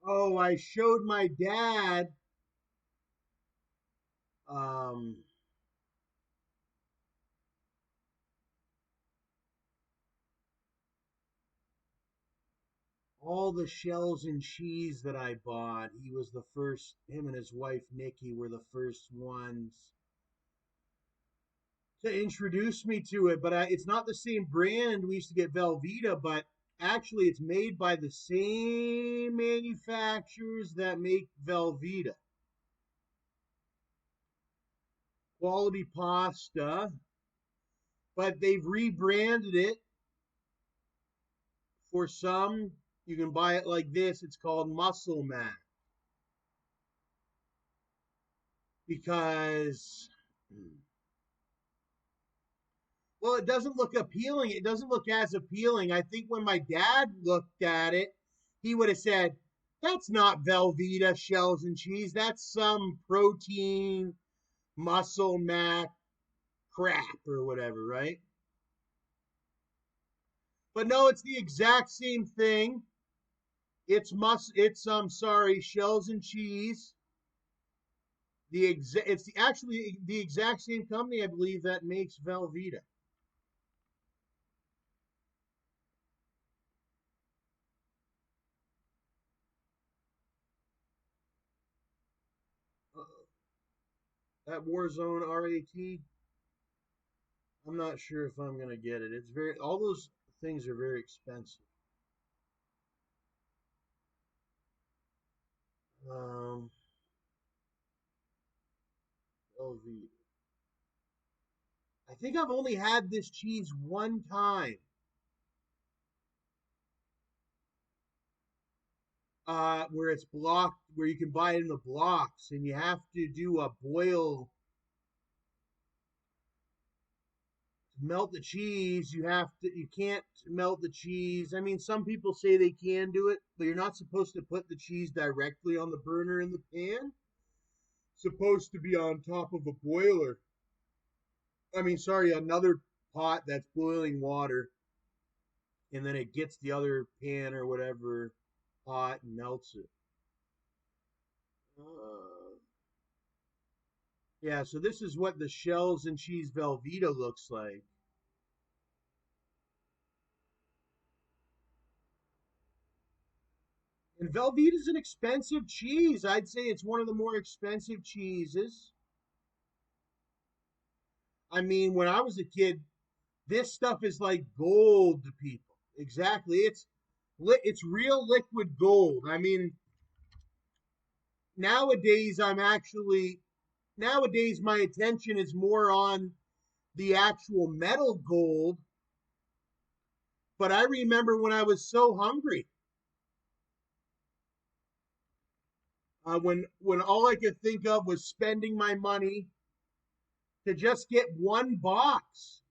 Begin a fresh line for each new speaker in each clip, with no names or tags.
Oh, I showed my dad um, all the shells and cheese that I bought. He was the first, him and his wife Nikki were the first ones to introduce me to it. But it's not the same brand. We used to get Velveeta, but actually it's made by the same manufacturers that make Velveeta. Quality pasta, but they've rebranded it for some. You can buy it like this. It's called Muscle Mac because, well, it doesn't look appealing. It doesn't look as appealing. I think when my dad looked at it, he would have said, "That's not Velveeta shells and cheese. That's some protein muscle mac crap or whatever, right?" But no, it's the exact same thing. It's sorry, shells and cheese. Actually the exact same company, I believe, that makes Velveeta. That Warzone RAT. I'm not sure if I'm gonna get it. It's very all those things are very expensive. Um, Velveeta. I think I've only had this cheese one time. Where it's blocked, where you can buy it in the blocks, and you have to do a boil melt the cheese. You can't melt the cheese. I mean, some people say they can do it, but you're not supposed to put the cheese directly on the burner in the pan. It's supposed to be on top of a boiler. I mean, sorry, another pot that's boiling water, and then it gets the other pan or whatever hot and melts it. Yeah, so this is what the shells and cheese Velveeta looks like. And Velveeta is an expensive cheese. I'd say it's one of the more expensive cheeses. I mean, when I was a kid, this stuff is like gold to people. Exactly. It's real liquid gold. I mean, nowadays I'm actually nowadays my attention is more on the actual metal gold, but I remember when I was so hungry, when all I could think of was spending my money to just get one box,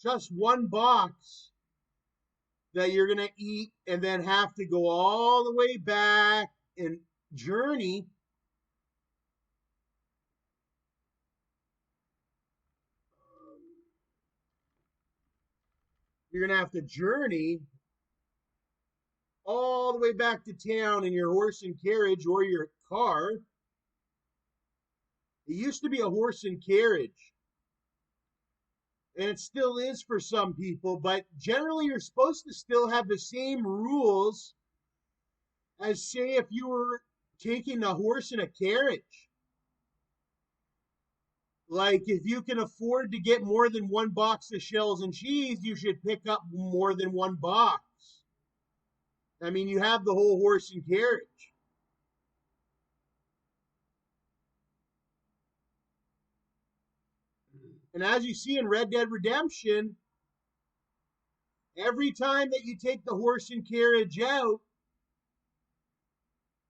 just one box that you're going to eat and then have to go all the way back and journey. You're going to have to journey all the way back to town in your horse and carriage or your car. It used to be a horse and carriage, and it still is for some people, but generally you're supposed to still have the same rules as, say, if you were taking a horse in a carriage. Like, if you can afford to get more than one box of shells and cheese, you should pick up more than one box. I mean, you have the whole horse and carriage. And as you see in Red Dead Redemption, every time that you take the horse and carriage out,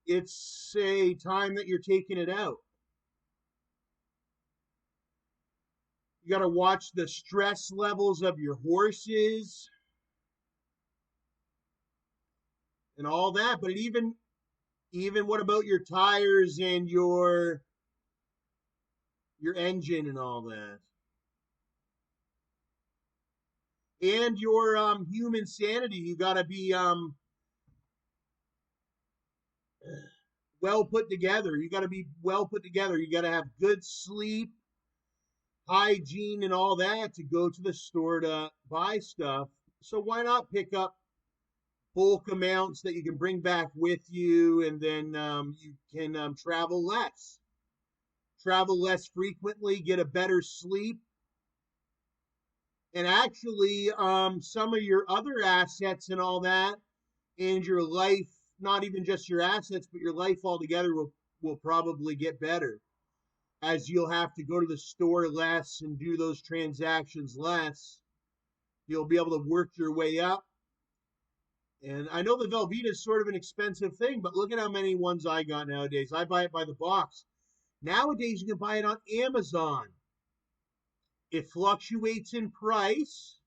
it's a time that you're taking it out. You got to watch the stress levels of your horses and all that. But even what about your tires and your engine and all that, and your human sanity? You got to be well put together. You got to be well put together. You got to have good sleep, hygiene, and all that to go to the store to buy stuff. So why not pick up bulk amounts that you can bring back with you, and then you can travel less frequently, get a better sleep, and actually some of your other assets and all that, and your life, not even just your assets, but your life altogether will probably get better, as you'll have to go to the store less and do those transactions less. You'll be able to work your way up. And I know the Velveeta is sort of an expensive thing, but look at how many ones I got nowadays. I buy it by the box. Nowadays, you can buy it on Amazon. It fluctuates in price.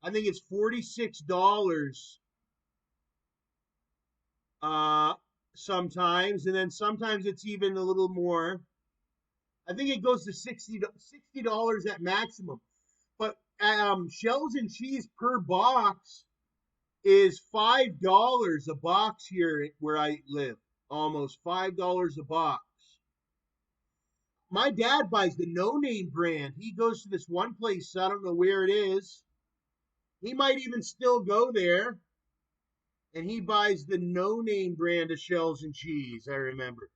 I think it's $46 sometimes, and then sometimes it's even a little more. I think it goes to $60 at maximum. But shells and cheese per box is $5 a box here where I live. Almost $5 a box. My dad buys the no name brand. He goes to this one place, I don't know where it is. He might even still go there. And he buys the no name brand of shells and cheese, I remember.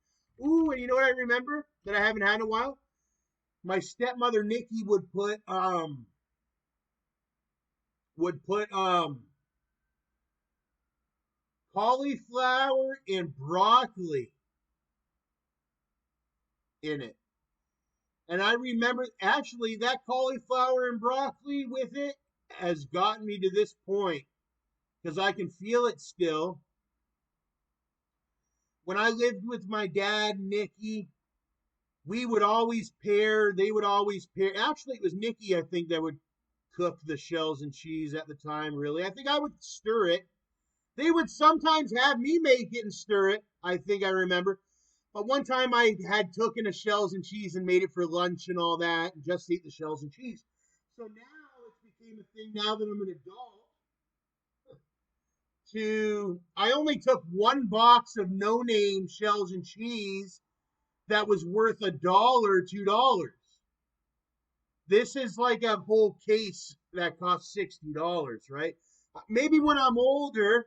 Ooh, and you know what I remember that I haven't had in a while? My stepmother Nikki would put cauliflower and broccoli in it. And I remember actually that cauliflower and broccoli with it has gotten me to this point because I can feel it still. When I lived with my dad, Nikki, we would always pair, they would always pair. Actually, it was Nikki, I think, that would cook the shells and cheese at the time, really. I think I would stir it. They would sometimes have me make it and stir it, I think I remember. But one time I had taken the shells and cheese and made it for lunch and all that, and just ate the shells and cheese. So now it's became a thing now that I'm an adult. I only took one box of no name shells and cheese that was worth $1, $2. This is like a whole case that costs $60, right? Maybe when I'm older,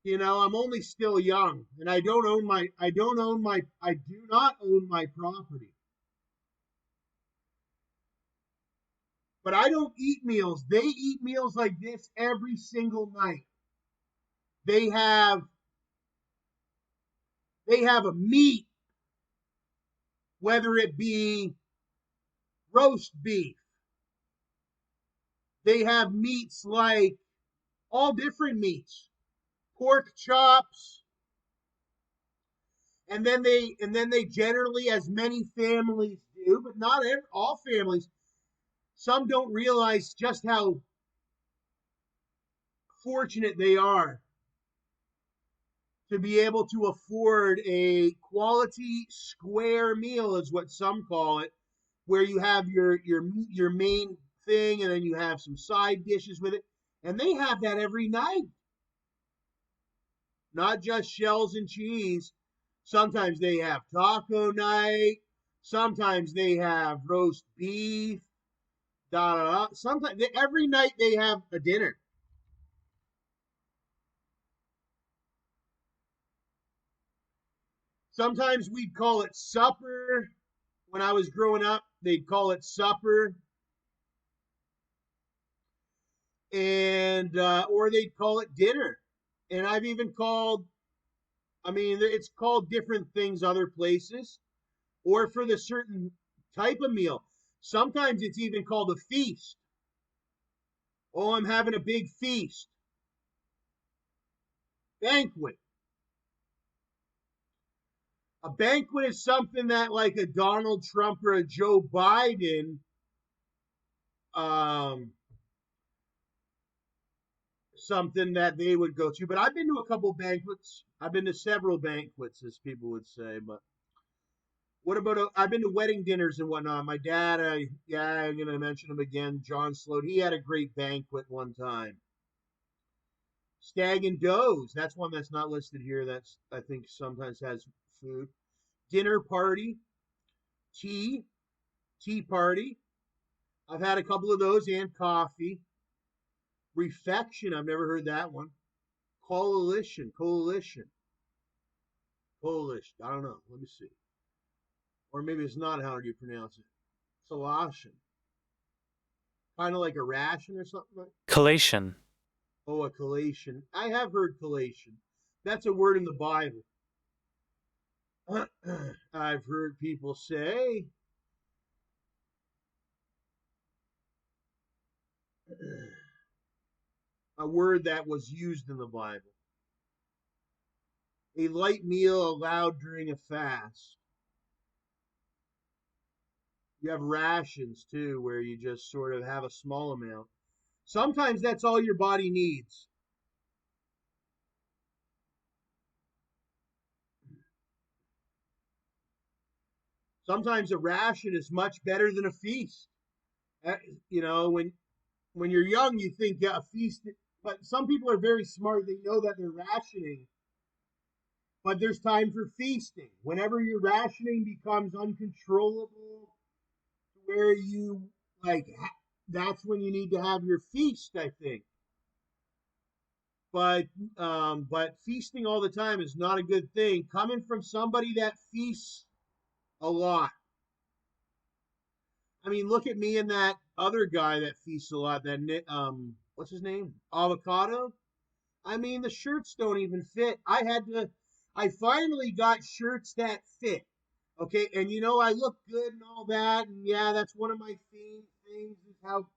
I'm only still young, and I do not own my property. But I don't eat meals. They eat meals like this every single night. They have a meat, whether it be roast beef. They have meats like all different meats, pork chops, and then they generally, as many families do, but not all families. Some don't realize just how fortunate they are to be able to afford a quality square meal, is what some call it, where you have your main thing and then you have some side dishes with it, and they have that every night. Not just shells and cheese. Sometimes they have taco night. Sometimes they have roast beef. Da da da. Sometimes every night they have a dinner. Sometimes we'd call it supper. When I was growing up, they'd call it supper, and or they'd call it dinner. And I've even called. I mean, it's called different things other places, or for the certain type of meal. Sometimes it's even called a feast. Oh, I'm having a big feast. Banquet. A banquet is something that, like a Donald Trump or a Joe Biden, um, something that they would go to. But I've been to a couple banquets. I've been to several banquets, as people would say. But what about I've been to wedding dinners and whatnot. My dad, I'm gonna mention him again, John Slote. He had a great banquet one time. Stag and does. That's one that's not listed here. That's I think sometimes has food. Dinner party, tea, tea party. I've had a couple of those and coffee. Refection. I've never heard that one. Coalition. I don't know. Let me see. Or maybe it's not. How do you pronounce it? Collation. Kind of like a ration or something like.
Collation.
Oh, a collation. I have heard collation. That's a word in the Bible. I've heard people say a word that was used in the Bible. A light meal allowed during a fast. You have rations too, where you just sort of have a small amount. Sometimes that's all your body needs. Sometimes a ration is much better than a feast. Uh, You know, when you're young, you think yeah, a feast, but some people are very smart. They know that they're rationing, but there's time for feasting. Whenever your rationing becomes uncontrollable, where you like, that's when you need to have your feast. I think, but but feasting all the time is not a good thing. Coming from somebody that feasts a lot. I mean, look at me and that other guy that feasts a lot. That what's his name? Avocado. I mean, the shirts don't even fit. I finally got shirts that fit. Okay, and you know, I look good and all that, and yeah, that's one of my things is how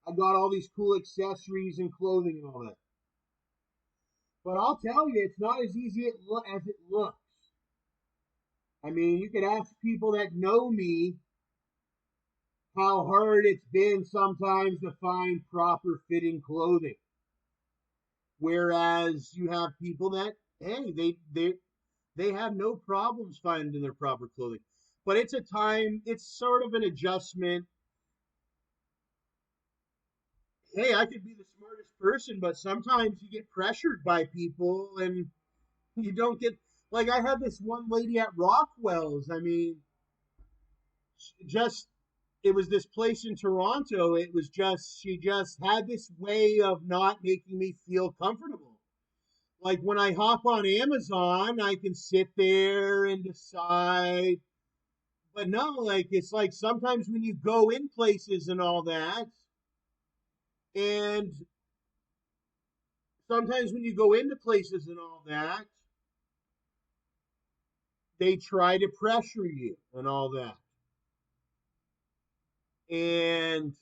I got all these cool accessories and clothing and all that. But I'll tell you, it's not as easy as it looks. I mean, you could ask people that know me how hard it's been sometimes to find proper fitting clothing. Whereas you have people that, hey, they have no problems finding their proper clothing. But it's a time, it's sort of an adjustment. Hey, I could be the smartest person, but sometimes you get pressured by people and you don't get, like, I had this one lady at Rockwell's. I mean, just, it was this place in Toronto. It was just, she just had this way of not making me feel comfortable. Like when I hop on Amazon, I can sit there and decide. But no, like it's like sometimes when you go in places and all that, and sometimes when you go into places and all that, they try to pressure you and all that. And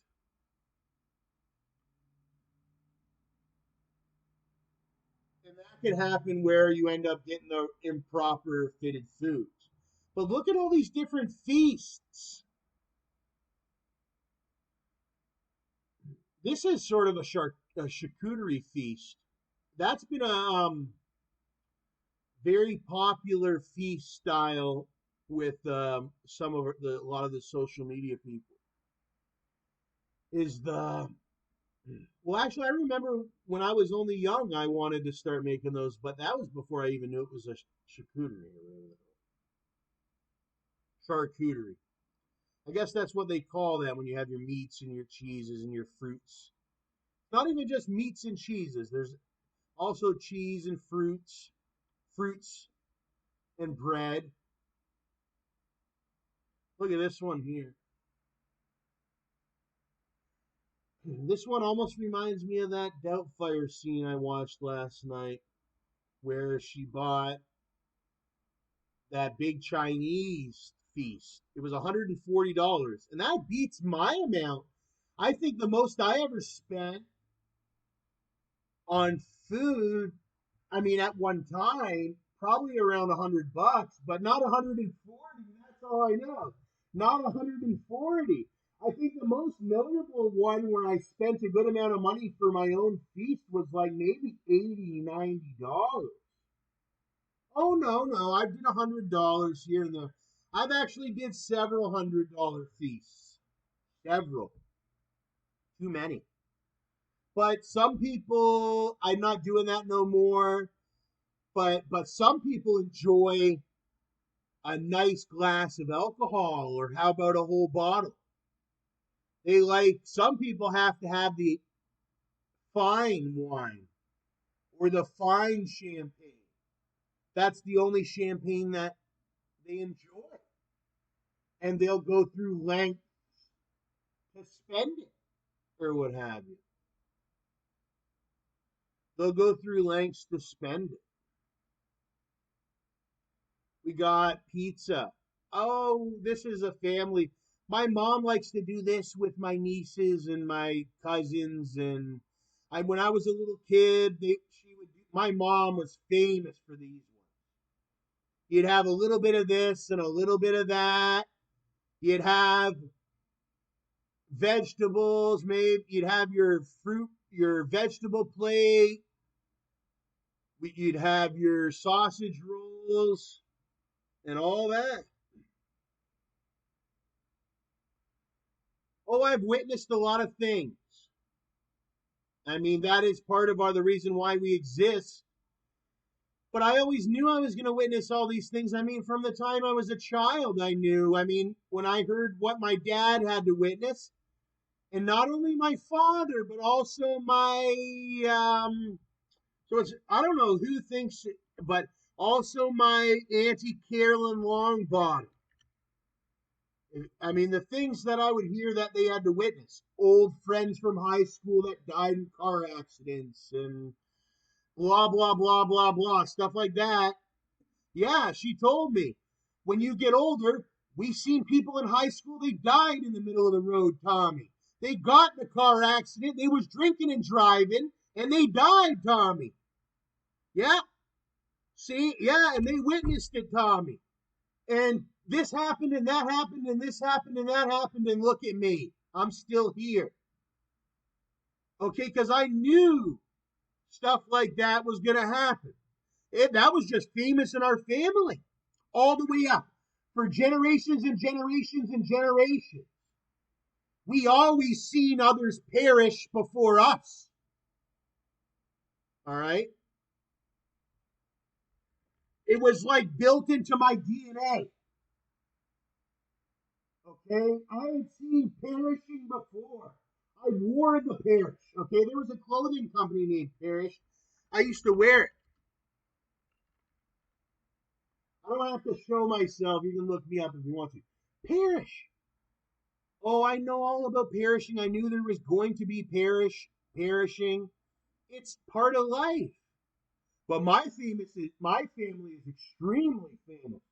that can happen where you end up getting the improper fitted foods. But look at all these different feasts. This is sort of a charcuterie feast. That's been a very popular feast style with some of a lot of the social media people. Is the well, actually, I remember when I was only young, I wanted to start making those, but that was before I even knew it was a charcuterie or charcuterie. I guess that's what they call that when you have your meats and your cheeses and your fruits. Not even just meats and cheeses. There's also cheese and fruits and bread. Look at this one here. This one almost reminds me of that Doubtfire scene I watched last night, where she bought that big Chinese feast. It was $140, and that beats my amount. I think the most I ever spent on food, I mean, at one time, probably around $100, but not 140. That's all I know. Not 140. I think the most notable one where I spent a good amount of money for my own feast was like maybe 80, $90. Oh no, I did $100 here and there. I've actually did several $100 feasts. Several. Too many. But some people, I'm not doing that no more. But some people enjoy a nice glass of alcohol, or how about a whole bottle? They like, some people have to have the fine wine or the fine champagne. That's the only champagne that they enjoy. And they'll go through lengths to spend it, or what have you. They'll go through lengths to spend it. We got pizza. Oh, this is a family. My mom likes to do this with my nieces and my cousins. And when I was a little kid, she would. My mom was famous for these ones. You'd have a little bit of this and a little bit of that. You'd have vegetables, maybe you'd have your fruit, your vegetable plate. You'd have your sausage rolls and all that. Oh, I've witnessed a lot of things. I mean, that is part of the reason why we exist. But I always knew I was going to witness all these things. I mean, from the time I was a child, I knew. I mean, when I heard what my dad had to witness, and not only my father, but also so it's, I don't know who thinks, but also my Auntie Carolyn Longbottom. I mean, the things that I would hear that they had to witness. Old friends from high school that died in car accidents and blah, blah, blah, blah, blah, stuff like that. Yeah, she told me. When you get older, we seen people in high school, they died in the middle of the road, Tommy. They got in a car accident, they was drinking and driving, and they died, Tommy. Yeah, see, yeah, and they witnessed it, Tommy. And this happened, and that happened, and this happened, and that happened, and look at me. I'm still here. Okay, because I knew stuff like that was going to happen. That was just famous in our family, all the way up for generations and generations and generations. We always seen others perish before us. All right? It was like built into my DNA. Okay? I had seen perishing before. I wore the Perish. Okay? There was a clothing company named Perish. I used to wear it. I don't have to show myself. You can look me up if you want to. Perish. Oh, I know all about perishing. I knew there was going to be perishing. It's part of life. But my family is extremely famous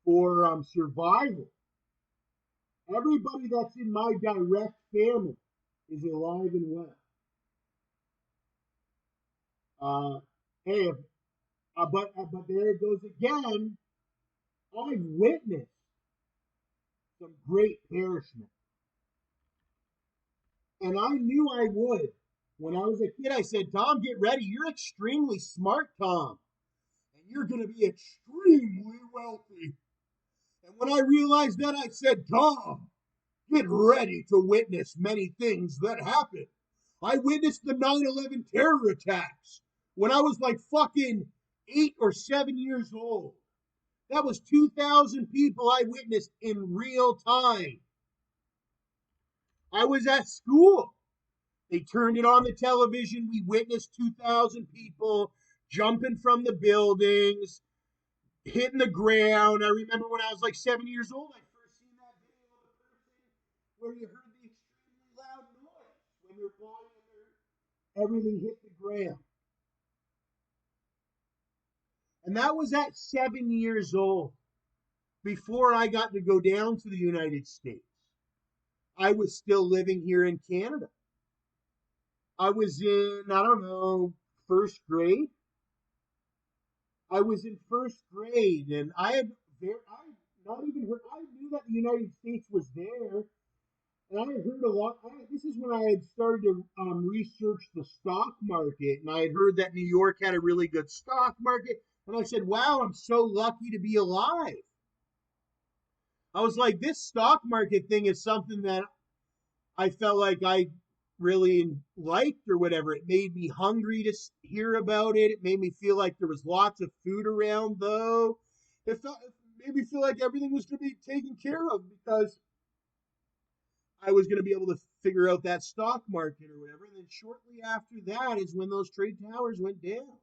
for survival. Everybody that's in my direct family is alive and well. Hey, but there it goes again. I've witnessed some great perishment, and I knew I would. When I was a kid, I said, "Tom, get ready. You're extremely smart, Tom, and you're going to be extremely wealthy." And when I realized that, I said, "Tom, get ready to witness many things that happen." I witnessed the 9/11 terror attacks when I was like fucking 8 or 7 years old. That was 2,000 people I witnessed in real time. I was at school. They turned it on the television. We witnessed 2,000 people jumping from the buildings, hitting the ground. I remember when I was like 7 years old, I first seen that video of a person where you heard the extremely loud noise when their body and everything hit the ground. And that was at 7 years old, before I got to go down to the United States. I was still living here in Canada. I was in, I don't know, first grade. I was in first grade, and I not even heard. I knew that the United States was there, and I had heard a lot. This is when I had started to research the stock market, and I had heard that New York had a really good stock market, and I said, "Wow, I'm so lucky to be alive." I was like, this stock market thing is something that I felt like I really liked or whatever. It made me hungry to hear about it. It made me feel like there was lots of food around, though. It made me feel like everything was going to be taken care of because I was going to be able to figure out that stock market or whatever. And then shortly after that is when those trade towers went down.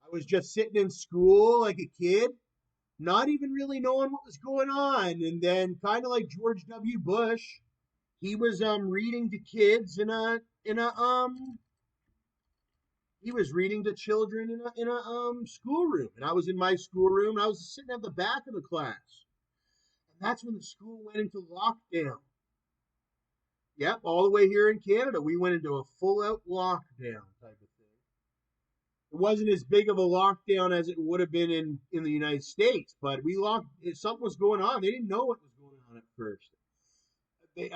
I was just sitting in school like a kid, not even really knowing what was going on. And then kind of like George W. Bush, he was reading to kids he was reading to children in a schoolroom, and I was in my schoolroom, and I was sitting at the back of the class, and that's when the school went into lockdown. Yep, all the way here in Canada, we went into a full out lockdown type of thing. It wasn't as big of a lockdown as it would have been in the United States, but we locked. Something was going on. They didn't know what was going on at first. They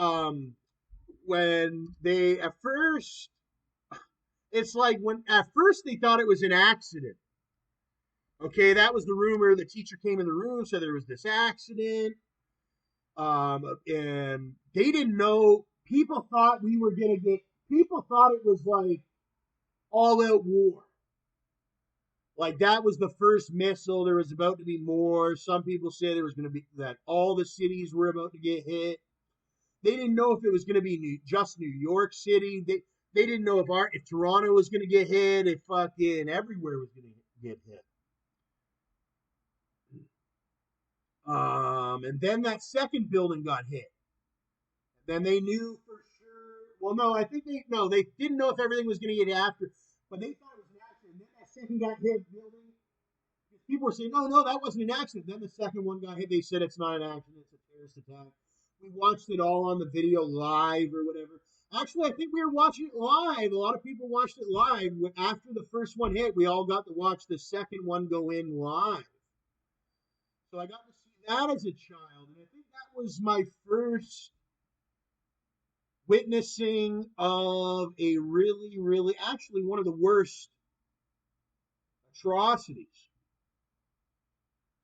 when they at first it's like when at first they thought it was an accident. Okay, that was the rumor. The teacher came in the room, so there was this accident. And they didn't know. People thought we were gonna get. People thought it was like all out war. Like that was the first missile. There was about to be more. Some people say there was going to be that all the cities were about to get hit. They didn't know if it was going to be just New York City. They didn't know if Toronto was going to get hit. If fucking everywhere was going to get hit. And then that second building got hit. Then they knew for sure. Well, no, I think they didn't know if everything was going to get after, but they thought it was an accident. And then that second got hit building. People were saying, no, that wasn't an accident. Then the second one got hit. They said it's not an accident. It's a terrorist attack. We watched it all on the video live or whatever. Actually, I think we were watching it live. A lot of people watched it live. After the first one hit, we all got to watch the second one go in live. So I got to see that as a child. And I think that was my first witnessing of a really, really, actually one of the worst atrocities.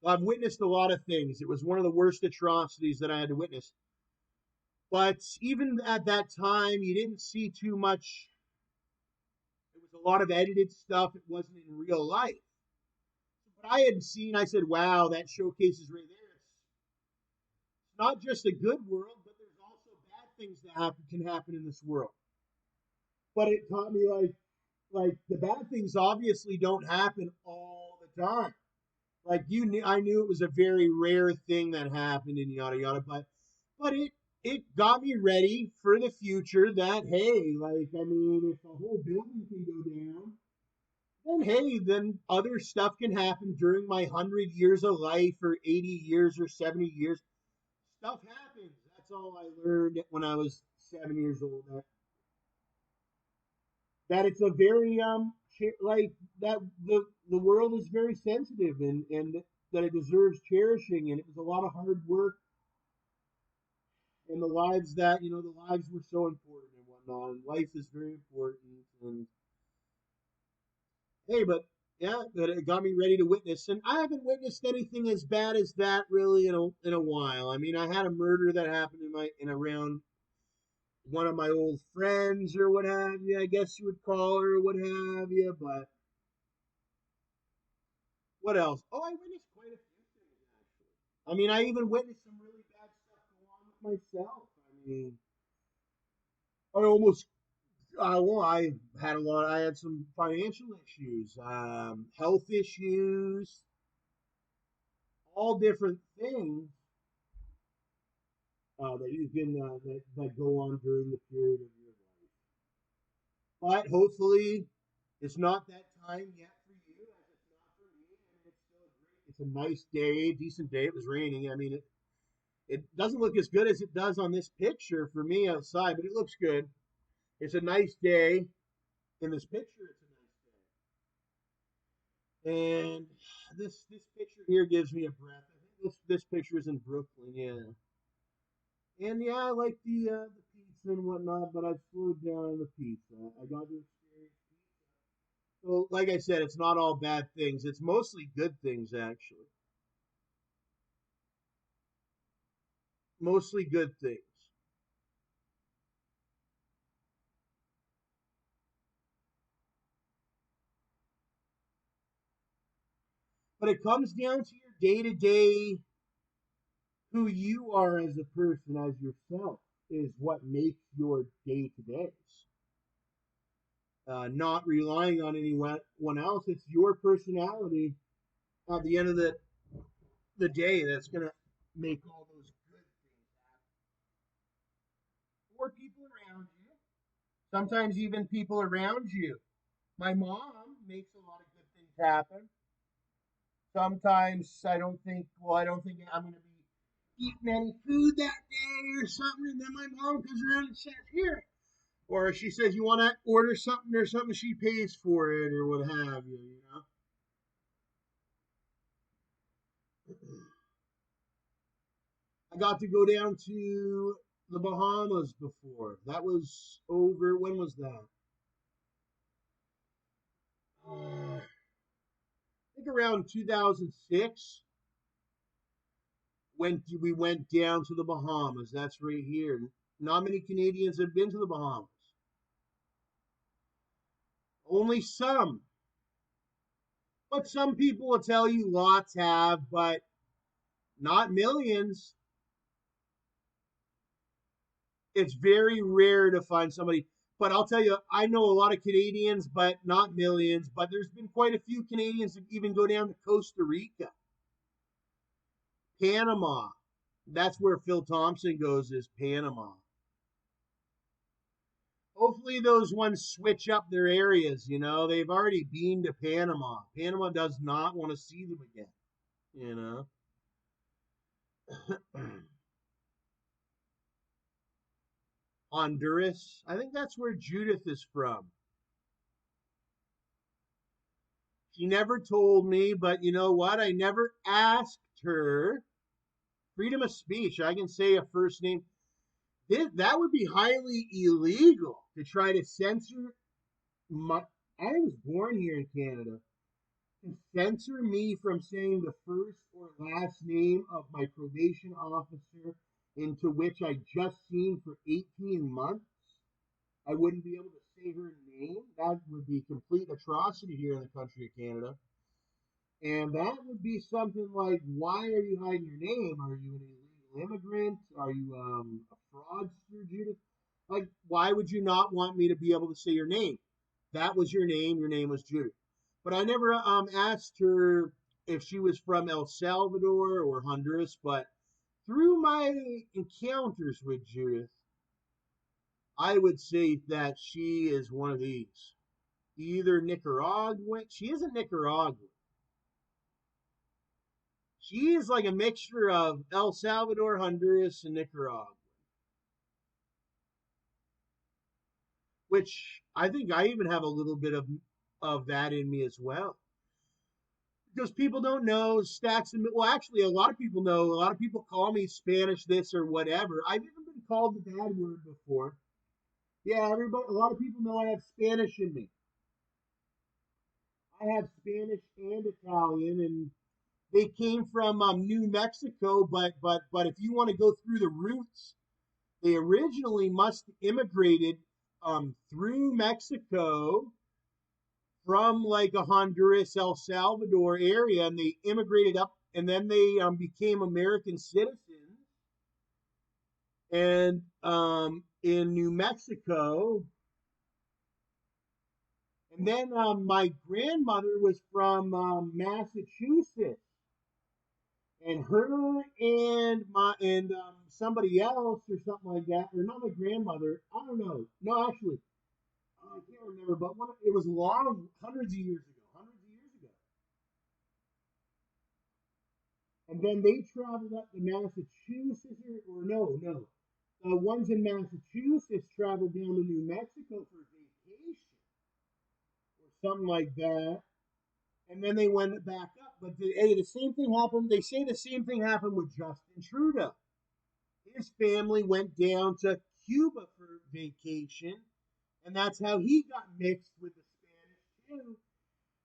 I've witnessed a lot of things. It was one of the worst atrocities that I had to witness. But even at that time, you didn't see too much. It was a lot of edited stuff. It wasn't in real life. But I had seen, I said, wow, that showcases right there. It's not just a good world, but there's also bad things that can happen in this world. But it taught me like the bad things obviously don't happen all the time. Like I knew it was a very rare thing that happened and yada yada, but it got me ready for the future. That hey, like I mean, if a whole building can go down, then hey, then other stuff can happen during my 100 years of life, or 80 years, or 70 years. Stuff happens. That's all I learned when I was 7 years old. That it's a very like that the world is very sensitive, and that it deserves cherishing, and it was a lot of hard work, and the lives were so important and whatnot, and life is very important. And hey, but yeah, but it got me ready to witness, and I haven't witnessed anything as bad as that really in a while. I mean, I had a murder that happened in around one of my old friends or what have you, I guess you would call her, or what have you, but what else? Oh, I witnessed quite a few things actually. I mean, I even witnessed some really bad stuff go on with myself. I mean, I almost. Well, I had a lot. I had some financial issues, health issues, all different things that you can that go on during the period of your life. But hopefully, it's not that time yet for you, as it's not for me, and it's still great. It's a nice day, decent day. It was raining. I mean, it doesn't look as good as it does on this picture for me outside, but it looks good. It's a nice day. In this picture, it's a nice day. And this picture here gives me a breath. I think this picture is in Brooklyn, yeah. And yeah, I like the pizza and whatnot, but I've slowed down on the pizza. I got to experience pizza. So, like I said, it's not all bad things. It's mostly good things, actually. Mostly good things. But it comes down to your day to day, who you are as a person, as yourself, is what makes your day to days. Not relying on anyone else. It's your personality at the end of the day that's going to make all those good things happen. Or people around you. Sometimes even people around you. My mom makes a lot of good things happen. Sometimes I don't think I'm going to be eating any food that day or something. And then my mom comes around and says, here. Or she says, you want to order something or something, she pays for it or what have you, you know? I got to go down to the Bahamas before. That was over, when was that? I think around 2006. We went down to the Bahamas. That's right here. Not many Canadians have been to the Bahamas. Only some. But some people will tell you lots have, but not millions. It's very rare to find somebody. But I'll tell you, I know a lot of Canadians, but not millions. But there's been quite a few Canadians that even go down to Costa Rica, Panama. That's where Phil Thompson goes, is Panama. Hopefully those ones switch up their areas. You know, they've already been to Panama. Panama does not want to see them again. You know. Honduras. I think that's where Judith is from. She never told me, but you know what? I never asked her. Freedom of speech. I can say a first name. That would be highly illegal to try to censor my. I was born here in Canada. To censor me from saying the first or last name of my probation officer, into which I just seen for 18 months. I wouldn't be able to say her name. That would be complete atrocity here in the country of Canada. And that would be something like, why are you hiding your name? Are you an illegal immigrant? Are you a fraudster, Judith? Like, why would you not want me to be able to say your name? That was your name. Your name was Judith. But I never asked her if she was from El Salvador or Honduras. But through my encounters with Judith, I would say that she is one of these. Either Nicaraguan. She isn't Nicaraguan. She is like a mixture of El Salvador, Honduras, and Nicaragua, which I think I even have a little bit of that in me as well. Because people don't know stacks and well, actually, a lot of people know. A lot of people call me Spanish this or whatever. I've even been called the bad word before. Yeah, everybody. A lot of people know I have Spanish in me. I have Spanish and Italian, and they came from New Mexico. But if you want to go through the roots, they originally must have immigrated through Mexico from like a Honduras, El Salvador area, and they immigrated up, and then they became American citizens. And in New Mexico, and then my grandmother was from Massachusetts, and her and my and somebody else or something like that, or not my grandmother. I don't know. No, actually, I can't remember, but it was long, hundreds of years ago, hundreds of years ago. And then they traveled up to Massachusetts, or no, the ones in Massachusetts traveled down to New Mexico for vacation or something like that. And then they went back up. But the same thing happened. They say the same thing happened with Justin Trudeau. His family went down to Cuba for vacation, and that's how he got mixed with the Spanish too.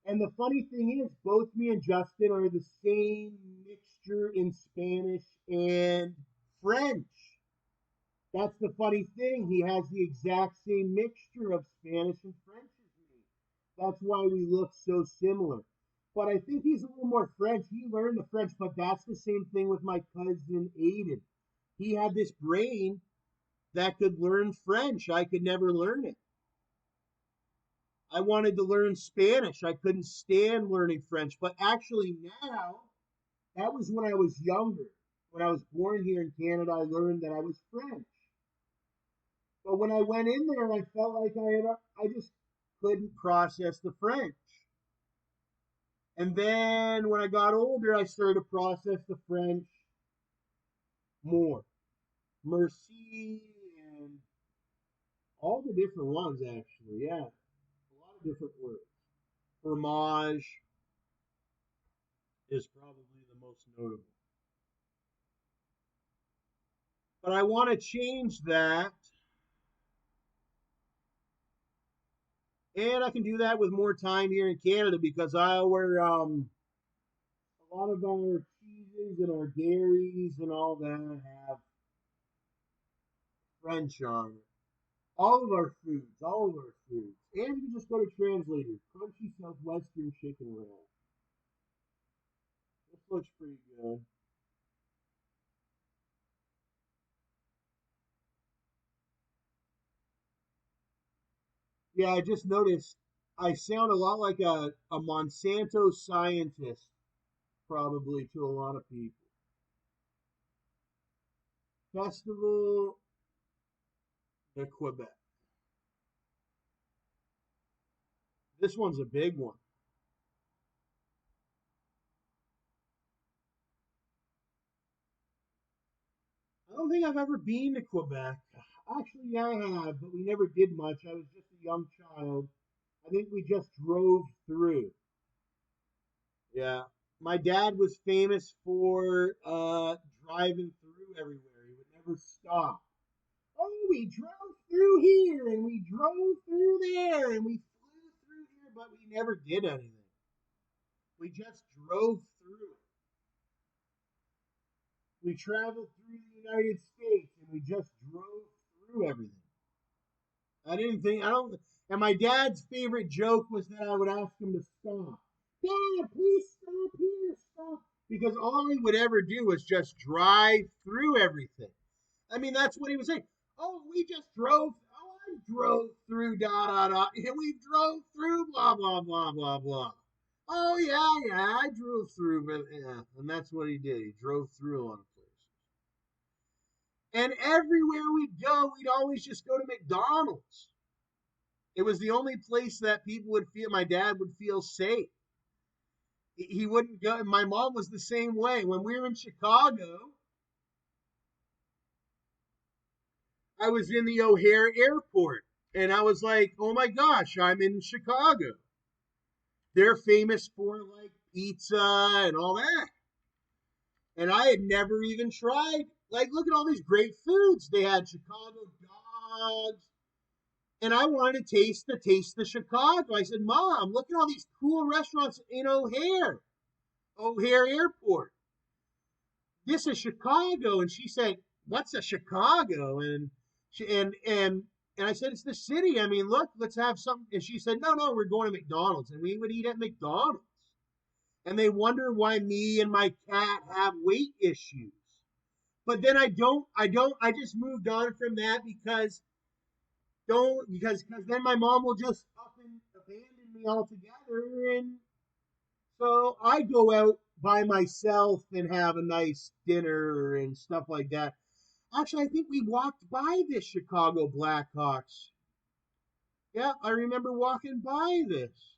And the funny thing is, both me and Justin are the same mixture in Spanish and French. That's the funny thing. He has the exact same mixture of Spanish and French as me. That's why we look so similar. But I think he's a little more French. He learned the French, but that's the same thing with my cousin Aiden. He had this brain that could learn French. I could never learn it. I wanted to learn Spanish. I couldn't stand learning French. But actually, now, that was when I was younger. When I was born here in Canada, I learned that I was French. But when I went in there, I felt like I just couldn't process the French. And then when I got older, I started to process the French more. Merci and all the different ones, actually. Yeah, a lot of different words. Fromage is probably the most notable. But I want to change that, and I can do that with more time here in Canada because a lot of our cheeses and our dairies and all that have French on it. All of our foods. And you can just go to translators. Crunchy Southwestern chicken roll. This looks pretty good. Yeah, I just noticed I sound a lot like a Monsanto scientist, probably to a lot of people. Festival de Quebec. This one's a big one. I don't think I've ever been to Quebec. Actually, yeah, I have, but we never did much. I was just a young child. I think we just drove through. Yeah. My dad was famous for driving through everywhere. He would never stop. Oh, we drove through here and we drove through there and we flew through here, but we never did anything. We just drove through it. We traveled through the United States and we just drove through everything. I don't, and my dad's favorite joke was that I would ask him to stop. Dad, please stop here, stop. Because all he would ever do was just drive through everything. I mean, that's what he was saying. Oh, we just drove. Oh, I drove through da da da. And we drove through blah blah blah blah blah. Oh yeah, yeah, I drove through, but yeah, and that's what he did. He drove through a lot of places. And everywhere we'd go, we'd always just go to McDonald's. It was the only place that people would feel. My dad would feel safe. He wouldn't go. My mom was the same way. When we were in Chicago, I was in the O'Hare airport and I was like, oh my gosh, I'm in Chicago. They're famous for like pizza and all that. And I had never even tried. Like, look at all these great foods. They had Chicago dogs. And I wanted to taste the Chicago. I said, Mom, look at all these cool restaurants in O'Hare Airport. This is Chicago. And she said, what's a Chicago? And I said, it's the city. I mean, look, let's have something. And she said, no, no, we're going to McDonald's. And we would eat at McDonald's. And they wonder why me and my cat have weight issues. But then I just moved on from that because then my mom will just up and abandon me altogether. And so I go out by myself and have a nice dinner and stuff like that. Actually, I think we walked by this Chicago Blackhawks. Yeah, I remember walking by this.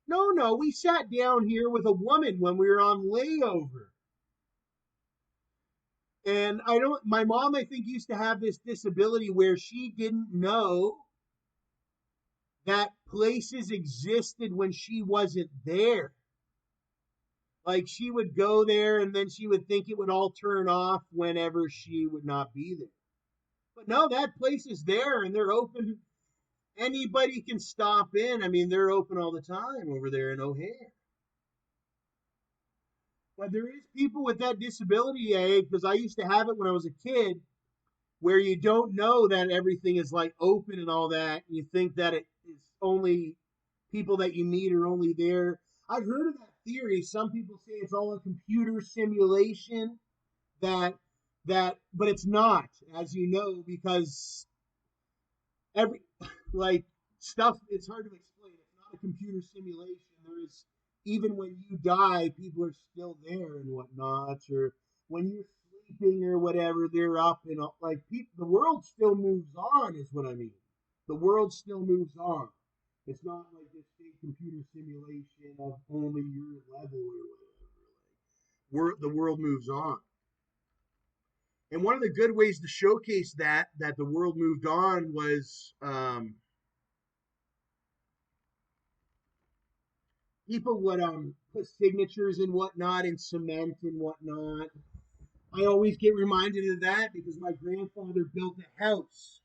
No, no, we sat down here with a woman when we were on layover. And my mom, I think, used to have this disability where she didn't know that places existed when she wasn't there. Like she would go there and then she would think it would all turn off whenever she would not be there. But no, that place is there and they're open. Anybody can stop in. I mean, they're open all the time over there in O'Hare. But there is people with that disability, because I used to have it when I was a kid, where you don't know that everything is like open and all that. You think that it is only people that you meet are only there. I've heard of that theory. Some people say it's all a computer simulation. That but it's not, as you know, because every like stuff. It's hard to explain. It's not a computer simulation. There is even when you die, people are still there and whatnot, or when you're sleeping or whatever, they're up and up. Like people, the world still moves on, is what I mean. The world still moves on. It's not like this fake computer simulation of only your level or whatever. The world moves on. And one of the good ways to showcase that the world moved on was people would put signatures and whatnot in cement and whatnot. I always get reminded of that because my grandfather built a house,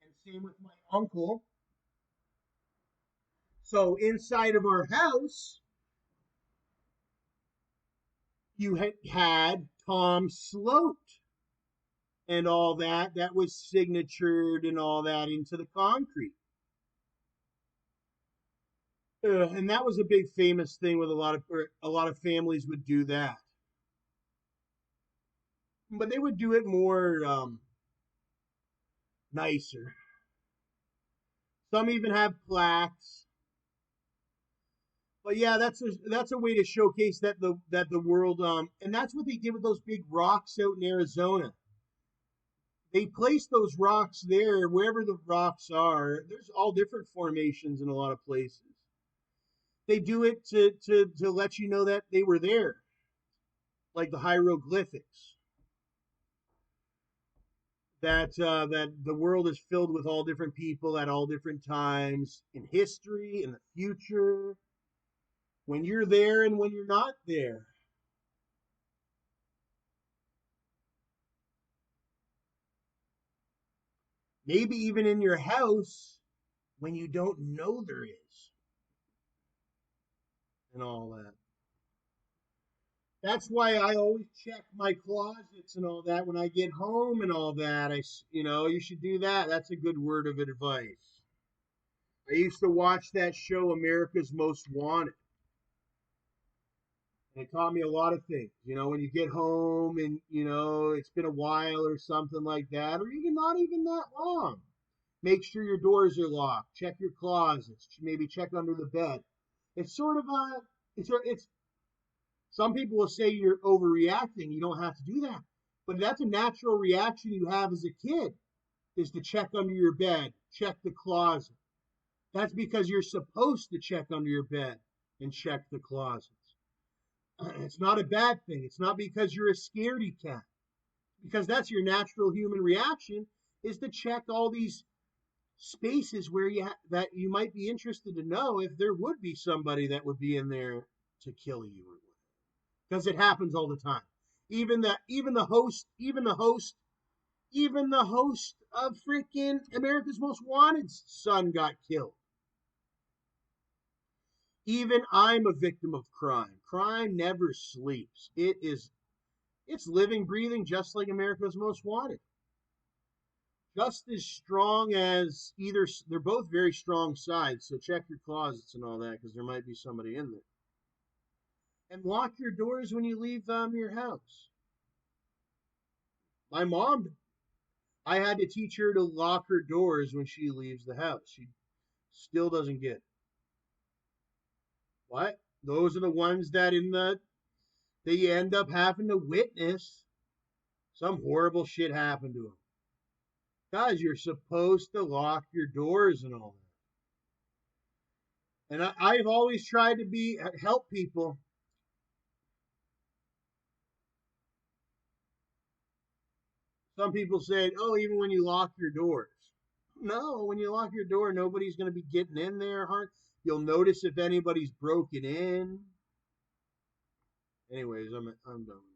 and same with my uncle. So inside of our house, you had Tom Slote and all that. That was signatured and all that into the concrete. And that was a big famous thing with a lot of families would do that, but they would do it more nicer. Some even have plaques. But yeah, that's a way to showcase that the world and that's what they did with those big rocks out in Arizona. They place those rocks there wherever the rocks are. There's all different formations in a lot of places. They do it to let you know that they were there, like the hieroglyphics. That the world is filled with all different people at all different times in history, in the future, when you're there and when you're not there. Maybe even in your house when you don't know there is, and all that. That's why I always check my closets and all that when I get home and all that. You should do that. That's a good word of advice. I used to watch that show, America's Most Wanted. And it taught me a lot of things. When you get home and, it's been a while or something like that, or even not even that long, make sure your doors are locked. Check your closets. Maybe check under the bed. It's sort of it's some people will say you're overreacting. You don't have to do that. But that's a natural reaction you have as a kid is to check under your bed, check the closet. That's because you're supposed to check under your bed and check the closets. It's not a bad thing. It's not because you're a scaredy cat. Because that's your natural human reaction is to check all these spaces where that you might be interested to know if there would be somebody that would be in there to kill you, because it happens all the time. Even the host of freaking America's Most Wanted's son got killed. Even I'm a victim of crime. Crime never sleeps. It's living, breathing, just like America's Most Wanted. Just as strong as either. They're both very strong sides. So check your closets and all that because there might be somebody in there. And lock your doors when you leave your house. My mom, I had to teach her to lock her doors when she leaves the house. She still doesn't get it. What? Those are the ones that they end up having to witness some horrible shit happen to them. Guys, you're supposed to lock your doors and all that. And I've always tried to help people. Some people say, "Oh, even when you lock your doors." No, when you lock your door, nobody's going to be getting in there. You'll notice if anybody's broken in. Anyways, I'm done.